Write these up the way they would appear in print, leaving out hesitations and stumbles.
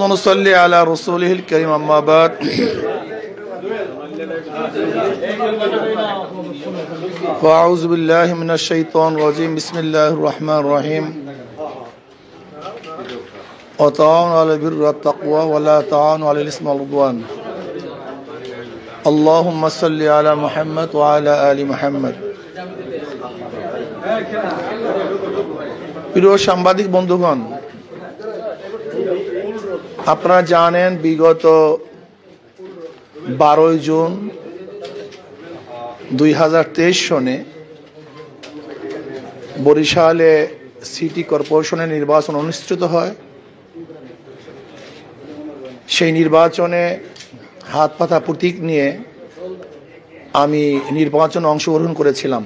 ونصلي على رسوله الكريم أما بعد فأعوذ بالله من الشيطان الرجيم بسم الله الرحمن الرحيم وتعاونوا على البر والتقوى ولا تعاونوا على الإثم والعدوان اللهم صل على محمد وعلى آل محمد প্রিয় সাংবাদিক বন্ধুগণ, আপনারা জানেন বিগত 12 জুন 2023 সনে বরিশালে সিটি কর্পোরেশনের নির্বাচন অনুষ্ঠিত হয়। সেই নির্বাচনে হাত পাতা প্রতীক নিয়ে আমি নির্বাচনে অংশগ্রহণ করেছিলাম।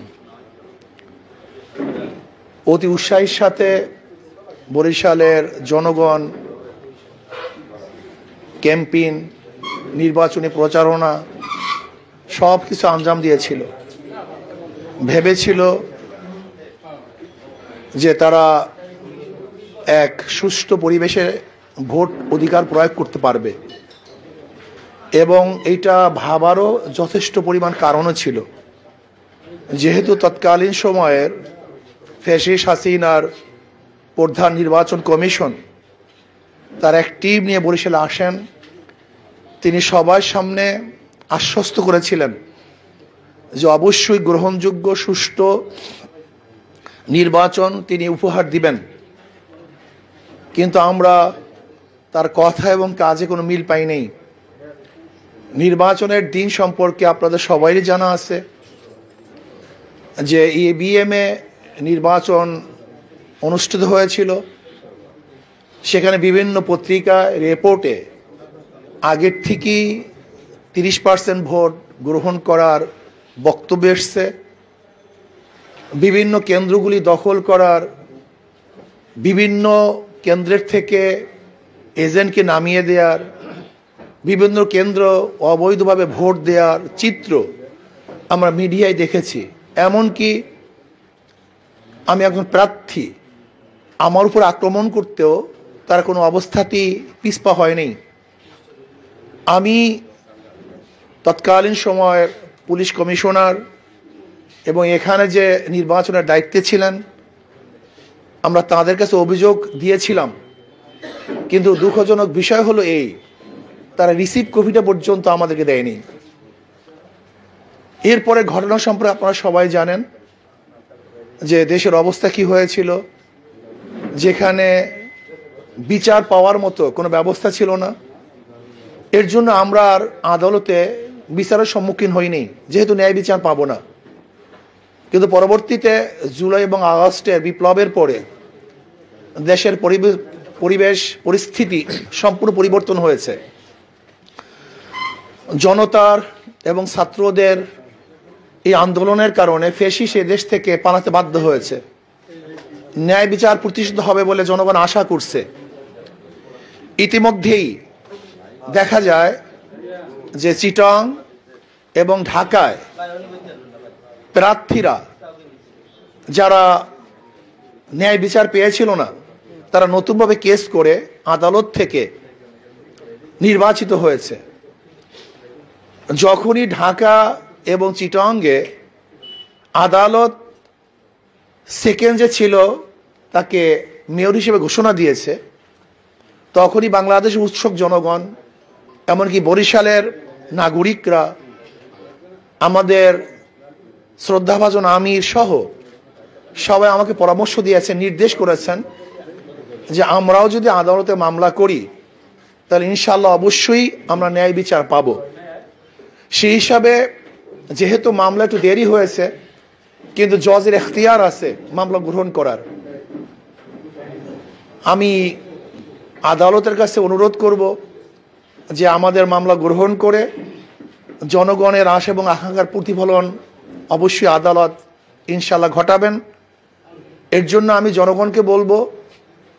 অতি উৎসাহের সাথে বরিশালের জনগণ ক্যাম্পেইন, নির্বাচনী প্রচারণা সব কিছু আঞ্জাম দিয়েছিল। ভেবেছিল যে তারা এক সুষ্ঠু পরিবেশে ভোট অধিকার প্রয়োগ করতে পারবে, এবং এইটা ভাবারও যথেষ্ট পরিমাণ কারণও ছিল। যেহেতু তৎকালীন সময়ের ফ্যাসিস্ট হাসিনার প্রধান নির্বাচন কমিশন তার এক টিম নিয়ে বরিশালে আসেন, তিনি সবার সামনে আশ্বস্ত করেছিলেন যে অবশ্যই গ্রহণযোগ্য সুষ্ঠু নির্বাচন তিনি উপহার দিবেন। কিন্তু আমরা তার কথা এবং কাজে কোনো মিল পাই নাই। নির্বাচনের দিন সম্পর্কে আপনাদের সবারই জানা আছে যে ইভিএমে নির্বাচন অনুষ্ঠিত হয়েছিল। সেখানে বিভিন্ন পত্রিকায় রিপোর্টে আগের থেকেই 30% ভোট গ্রহণ করার বক্তব্য এসছে। বিভিন্ন কেন্দ্রগুলি দখল করার, বিভিন্ন কেন্দ্রের থেকে এজেন্টকে নামিয়ে দেওয়ার, বিভিন্ন কেন্দ্র অবৈধভাবে ভোট দেওয়ার চিত্র আমরা মিডিয়ায় দেখেছি। এমনকি আমি একজন প্রার্থী, আমার উপর আক্রমণ করতেও তার কোনো অবস্থাতেই পিছপা হয়নি। আমি তৎকালীন সময়ের পুলিশ কমিশনার এবং এখানে যে নির্বাচনের দায়িত্বে ছিলেন, আমরা তাদের কাছে অভিযোগ দিয়েছিলাম। কিন্তু দুঃখজনক বিষয় হলো এই, তারা রিসিভ কপিটা পর্যন্ত আমাদেরকে দেয়নি। এরপরে ঘটনা সম্পর্কে আপনারা সবাই জানেন যে দেশের অবস্থা কি হয়েছিল, যেখানে বিচার পাওয়ার মতো কোনো ব্যবস্থা ছিল না। এর জন্য আমরা আর আদালতে বিচারের সম্মুখীন হইনি, যেহেতু ন্যায় বিচার পাবো না। কিন্তু পরবর্তীতে জুলাই এবং আগস্টের বিপ্লবের পরে দেশের পরিবেশ পরিস্থিতি সম্পূর্ণ পরিবর্তন হয়েছে। জনতার এবং ছাত্রদের এই আন্দোলনের কারণে ফ্যাসিস্ট দেশ থেকে পালাতে বাধ্য হয়েছে। ন্যায় বিচার প্রতিষ্ঠিত হবে বলে জনগণ আশা করছে। ইতিমধ্যেই দেখা যায় যে চিটাং এবং ঢাকায় প্রার্থীরা যারা ন্যায় বিচার পেয়েছিল না, তারা নতুনভাবে কেস করে আদালত থেকে নির্বাচিত হয়েছে। যখনই ঢাকা এবং চিটাংয়ে আদালত সেকেন্ড যে ছিল তাকে মেয়র হিসেবে ঘোষণা দিয়েছে, তখনই বাংলাদেশের উৎসুক জনগণ, এমনকি বরিশালের নাগরিকরা, আমাদের শ্রদ্ধাভাজন আমির সহ সবাই আমাকে পরামর্শ দিয়েছেন, নির্দেশ করেছেন যে আমরাও যদি আদালতে মামলা করি তাহলে ইনশাআল্লাহ অবশ্যই আমরা ন্যায় বিচার পাব। সেই হিসাবে যেহেতু মামলা একটু দেরি হয়েছে, কিন্তু জজের এখতিয়ার আছে মামলা গ্রহণ করার। আমি আদালতের কাছে অনুরোধ করব যে আমাদের মামলা গ্রহণ করে জনগণের আশা এবং আকাঙ্ক্ষার প্রতিফলন অবশ্যই আদালত ইনশাআল্লাহ ঘটাবেন। এর জন্য আমি জনগণকে বলবো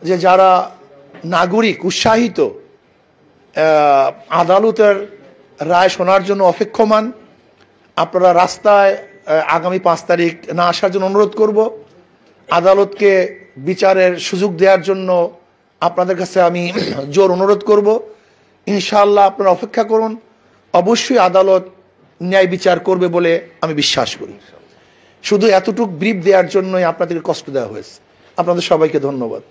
যে যারা নাগরিক উৎসাহিত আদালতের রায় শোনার জন্য অপেক্ষমান, আপনারা রাস্তায় আগামী 5 তারিখ না আসার জন্য অনুরোধ করব। আদালতকে বিচারের সুযোগ দেওয়ার জন্য আপনাদের কাছে আমি জোর অনুরোধ করব, ইনশাআল্লাহ আপনারা অপেক্ষা করুন, অবশ্যই আদালত ন্যায় বিচার করবে বলে আমি বিশ্বাস করি। শুধু এতটুকু ব্রিফ দেওয়ার জন্যই আপনাদেরকে কষ্ট দেওয়া হয়েছে। আপনাদের সবাইকে ধন্যবাদ।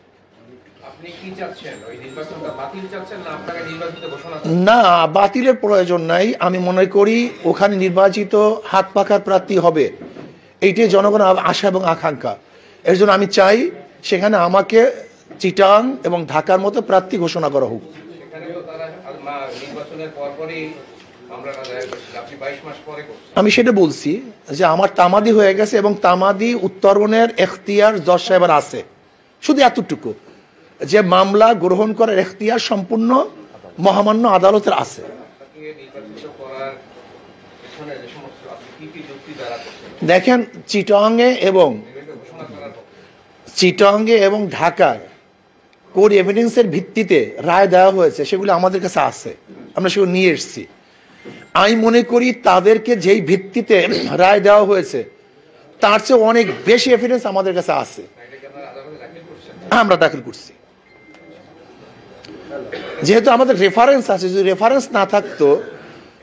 না, বাতিলের প্রয়োজন নাই। আমি মনে করি ওখানে নির্বাচিত হাত পাখার প্রার্থী হবে, এইটাই জনগণের আশা এবং আকাঙ্ক্ষা। এর জন্য আমি চাই সেখানে আমাকে চিটাং এবং ঢাকার মতো প্রার্থী ঘোষণা করা হোক। আমি সেটা বলছি যে আমার তামাদি হয়ে গেছে এবং তামাদি উত্তরণের এখতিয়ার জজ সাহেবের আছে, শুধু এতটুকু যে মামলা গ্রহণ করার এখতিয়ার সম্পূর্ণ মহামান্য আদালতের আছে। দেখেন, চিটাংয়ে এবং ঢাকার কোড এভিডেন্সের ভিত্তিতে রায় দেওয়া হয়েছে, সেগুলো আমাদের কাছে আছে, আমরা সেগুলো নিয়ে এসেছি। আমি মনে করি তাদেরকে যেই ভিত্তিতে রায় দেওয়া হয়েছে তার চেয়ে অনেক বেশি এভিডেন্স আমাদের কাছে আছে, আমরা দাখিল করছি। যেহেতু আমাদের রেফারেন্স আছে, যদি রেফারেন্স না থাকতো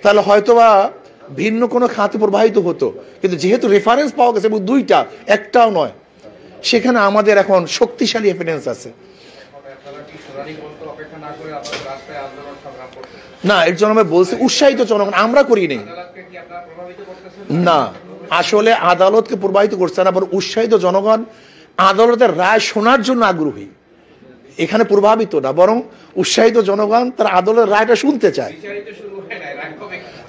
তাহলে হয়তোবা ভিন্ন কোনো খাতে প্রবাহিত হতো, কিন্তু যেহেতু রেফারেন্স পাওয়া গেছে এবং দুইটা, একটাও নয়, সেখানে আমাদের এখন শক্তিশালী এভিডেন্স আছে। না, এর জন্য আমি বলছি উৎসাহিত জনগণ, আমরা করি নেই। না, আসলে আদালতকে প্রবাহিত করছে না, বরং উৎসাহিত জনগণ আদালতের রায় শোনার জন্য আগ্রহী। এখানে প্রভাবিত না, বরং উৎসাহিত জনগণ তারা আদালতের রায়টা শুনতে চায়।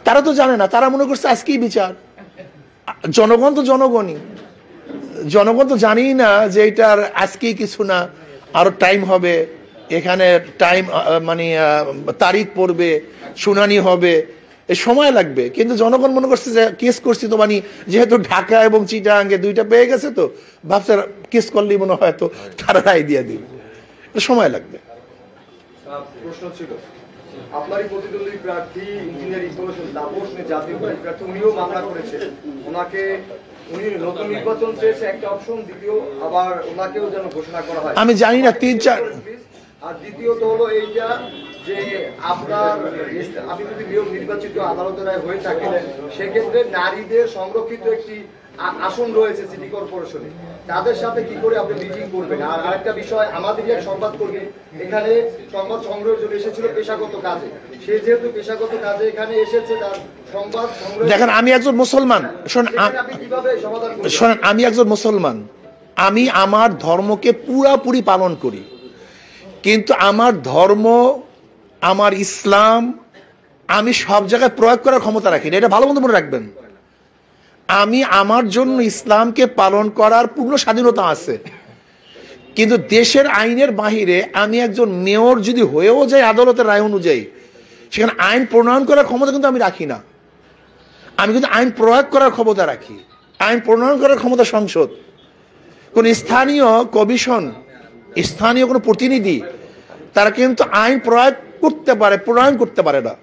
তারা তো জানে না, তারা মনে করছে আজকেই বিচার। জনগণ তো জনগণই, জনগণ তো জানেই না যে এটার আজকেই কিছু না, আরো টাইম হবে, এখানে টাইম মানে তারিখ পড়বে, শুনানি হবে, এ সময় লাগবে। কিন্তু জনগণ মনে করছে যে কেস করছি তো, মানে যেহেতু ঢাকা এবং চিটাগাঙ্গে দুইটা পেয়ে গেছে, তো ভাবছে কেস করলেই মনে হয় তো তারা রায় দিয়ে দিবে, সময় লাগবে। প্রশ্ন ছিল, আপনারই প্রতিদ্বন্দ্বী প্রার্থী ইঞ্জিনিয়ার ইনফরমেশন তাপস জাতীয় প্রার্থী, উনিও মামলা করেছেন। উনি নতুন নির্বাচন চেয়েছে একটা অপশন, দ্বিতীয় আবার ওনাকেও যেন ঘোষণা করা হয়। আমি জানি না 3-4। আর দ্বিতীয়ত হলো এইটা যে আপনি যদি নির্বাচিত আদালতের রায় হয়ে থাকেন, সেক্ষেত্রে নারীদের সংরক্ষিত একটি আসন রয়েছে সিটি কর্পোরেশনে, তাদের সাথে কি করে আপনি মিটিং করবেন? আর আরেকটা বিষয়, আমাদের এক সংবাদকর্মী এখানে সংবাদ সংগ্রহের জন্য এসেছিল পেশাগত কাজে, সে যেহেতু পেশাগত কাজে এখানে এসেছে, তার সংবাদ সংগ্রহ। দেখেন, আমি একজন মুসলমান, শোনেন, আমি একজন মুসলমান, আমি আমার ধর্মকে পুরাপুরি পালন করি, কিন্তু আমার ধর্ম, আমার ইসলাম আমি সব জায়গায় প্রয়োগ করার ক্ষমতা রাখি না, এটা ভালো মতো মনে রাখবেন। আমি আমার জন্য ইসলামকে পালন করার পূর্ণ স্বাধীনতা আছে, কিন্তু দেশের আইনের বাহিরে আমি একজন মেয়র যদি হয়েও যাই আদালতের রায় অনুযায়ী, সেখানে আইন প্রণয়ন করার ক্ষমতা কিন্তু আমি রাখি না। আমি কিন্তু আইন প্রয়োগ করার ক্ষমতা রাখি, আইন প্রণয়ন করার ক্ষমতা সংসদ। কোন স্থানীয় কমিশন, স্থানীয় কোনো প্রতিনিধি, তারা কিন্তু আইন প্রয়োগ করতে পারে, প্রণয়ন করতে পারে না।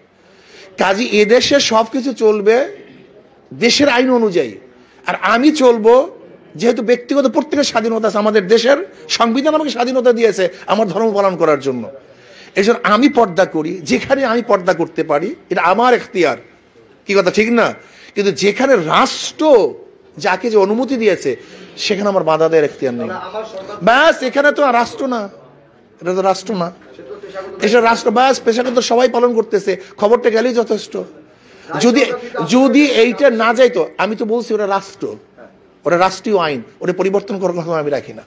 কাজে এদেশে সবকিছু চলবে দেশের আইন অনুযায়ী, আর আমি চলবো যেহেতু ব্যক্তিগত প্রত্যেকের স্বাধীনতা আছে, আমাদের দেশের সংবিধান আমাকে স্বাধীনতা দিয়েছে আমার ধর্ম পালন করার জন্য। এই জন্য আমি পর্দা করি, যেখানে আমি পর্দা করতে পারি, এটা আমার এখতিয়ার, কি কথা ঠিক না? কিন্তু যেখানে রাষ্ট্র যাকে যে অনুমতি দিয়েছে সেখানে আমার বাধা দেওয়ার এখতিয়ার নেই। ব্যাস, এখানে তো রাষ্ট্র না, এটা তো রাষ্ট্র না, এটা রাষ্ট্র। ব্যাস, পেশাগত সবাই পালন করতেছে, খবরটা গেলেই যথেষ্ট। যদি এইটা না যাইতো, আমি তো বলছি ওরা রাষ্ট্র, ওরা রাষ্ট্রীয় আইন, ওটা পরিবর্তন করার কথা আমি রাখি না।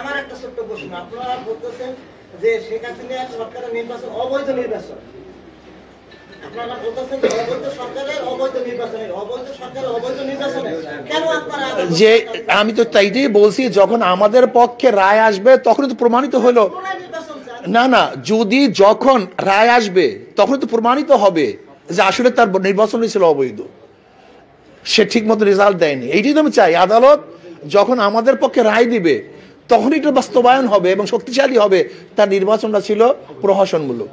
আমার একটা ছোট্ট প্রশ্ন, আপনারা বলতেছেন যে শেখ হাসিনার সরকারের নির্বাচন অবৈধ নির্বাচন, আপনারা বলতেছেন যে অবৈধ সরকারের অবৈধ নির্বাচনের, অবৈধ সরকারের অবৈধ নির্বাচনের, কেন আপনারা? যে আমি তো তাইটাই বলছি, যখন আমাদের পক্ষে রায় আসবে তখন তো প্রমাণিত হলো। না না, যখন রায় আসবে তখন তো প্রমাণিত হবে যে আসলে তার নির্বাচন ছিল অবৈধ, সে ঠিক মতো রেজাল্ট দেয়নি। এইটাই তো আমি চাই, আদালত যখন আমাদের পক্ষে রায় দিবে তখন এটা বাস্তবায়ন হবে এবং শক্তিশালী হবে তার নির্বাচনটা ছিল প্রহসনমূলক।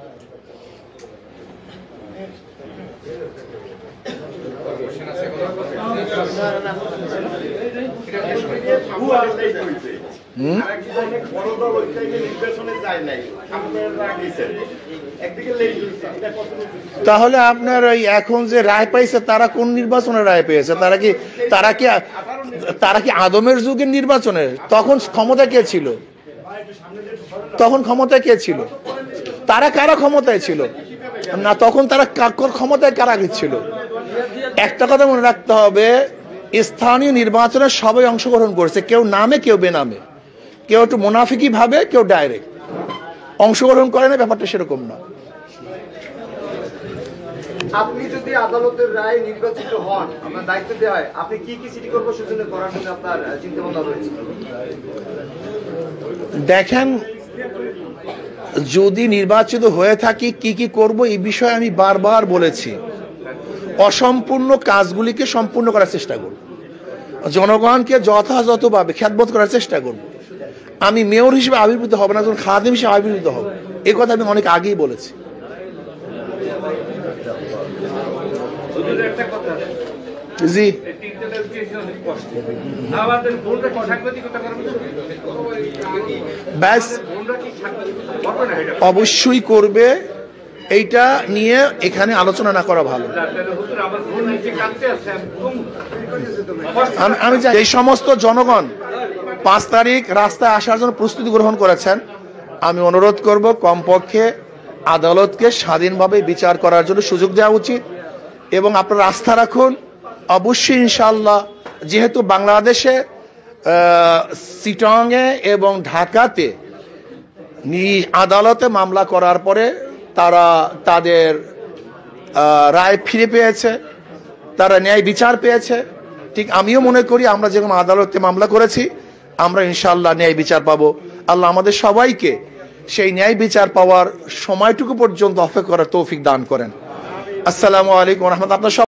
কিন্তু অনেক বড় দল ওই টাইমে নির্বাচনে যায় নাই, আপনারা গেছেন, একদিকে লেট হয়েছে, এটা কতটুকু? তাহলে আপনার ওই এখন যে রায় পাইছে তারা কোন নির্বাচনের রায় পেয়েছে? তারা কি আদমের যুগের নির্বাচনের? তখন ক্ষমতা কে ছিল? তখন ক্ষমতায় কে ছিল? তারা কারা ক্ষমতায় ছিল না? তখন তারা ক্ষমতায় কারা ছিল? একটা কথা মনে রাখতে হবে, স্থানীয় নির্বাচনে সবাই অংশগ্রহণ করেছে, কেউ নামে কেউ বেনামে, কেউ একটু মুনাফিকি ভাবে, কেউ ডাইরেক্ট অংশগ্রহণ করে না, ব্যাপারটা সেরকম না। আপনি যদি আদালতের রায় নির্বাচিত হন, আপনার দায়িত্ব দেওয়া হয়, আপনি কি কি সিটি কর্পোরেশনে করার জন্য আপনার চিন্তা ভাবনা রয়েছে? দেখেন, যদি নির্বাচিত হয়ে থাকি কি কি করব এই বিষয়ে আমি বারবার বলেছি। অসম্পূর্ণ কাজগুলিকে সম্পূর্ণ করার চেষ্টা করব, জনগণকে যথাযথভাবে খেদমত করার চেষ্টা করব। আমি মেয়র হিসেবে আবির্ভূত হব না, যখন খাদেম হিসেবে আবির্ভূত হব, এই কথা আমি অনেক আগেই বলেছি। জি, ব্যাস অবশ্যই করবে, এইটা নিয়ে এখানে আলোচনা না করা ভালো। আমি জানি এই সমস্ত জনগণ 5 তারিখ রাস্তায় আসার জন্য প্রস্তুতি গ্রহণ করেছেন। আমি অনুরোধ করব কমপক্ষে আদালতকে স্বাধীনভাবে বিচার করার জন্য সুযোগ দেওয়া উচিত, এবং আপনারা আস্থা রাখুন অবশ্যই ইনশাআল্লাহ, যেহেতু বাংলাদেশে চিটাগংয়ে এবং ঢাকাতে আদালতে মামলা করার পরে তারা তাদের রায় ফিরে পেয়েছে, তারা ন্যায় বিচার পেয়েছে। ঠিক আমিও মনে করি আমরা যেরকম আদালতে মামলা করেছি, আমরা ইনশাআল্লাহ ন্যায় বিচার পাবো। আল্লাহ আমাদের সবাইকে সেই ন্যায় বিচার পাওয়ার সময়টুকু পর্যন্ত অপেক্ষা করার তৌফিক দান করেন। আসসালামু আলাইকুম ওয়া রাহমাতুল্লাহ।